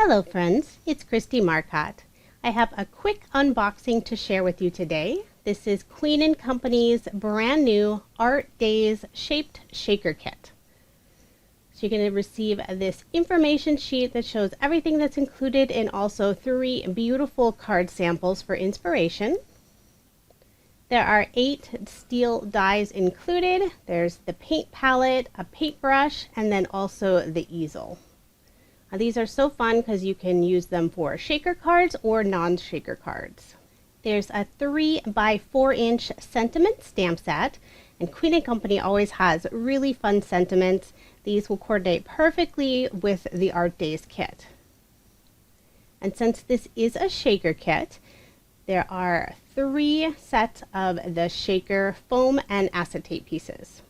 Hello friends, it's Kristie Marcotte. I have a quick unboxing to share with you today. This is Queen & Company's brand new Art Days Shaped Shaker Kit. So you're going to receive this information sheet that shows everything that's included and also 3 beautiful card samples for inspiration. There are 8 steel dies included. There's the paint palette, a paintbrush, and then also the easel. These are so fun because you can use them for shaker cards or non-shaker cards. There's a 3 by 4 inch sentiment stamp set, and Queen & Company always has really fun sentiments. These will coordinate perfectly with the Art Days kit. And since this is a shaker kit, there are 3 sets of the shaker foam and acetate pieces.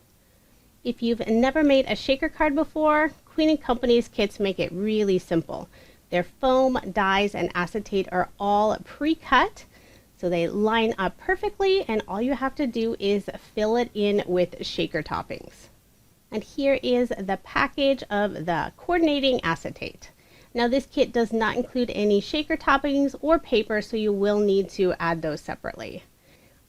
If you've never made a shaker card before, Queen & Company's kits make it really simple. Their foam, dies, and acetate are all pre-cut, so they line up perfectly, and all you have to do is fill it in with shaker toppings. And here is the package of the coordinating acetate. Now this kit does not include any shaker toppings or paper, so you will need to add those separately.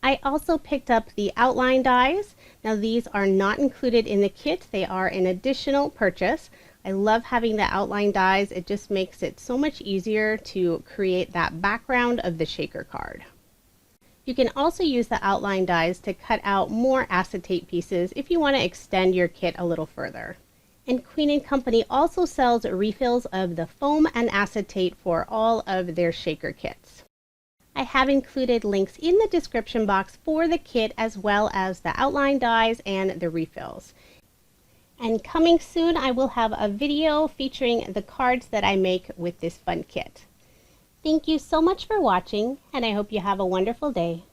I also picked up the outline dies. Now these are not included in the kit, they are an additional purchase. I love having the outline dies, it just makes it so much easier to create that background of the shaker card. You can also use the outline dies to cut out more acetate pieces if you want to extend your kit a little further. And Queen & Company also sells refills of the foam and acetate for all of their shaker kits. I have included links in the description box for the kit as well as the outline dies and the refills. And coming soon, I will have a video featuring the cards that I make with this fun kit. Thank you so much for watching, and I hope you have a wonderful day.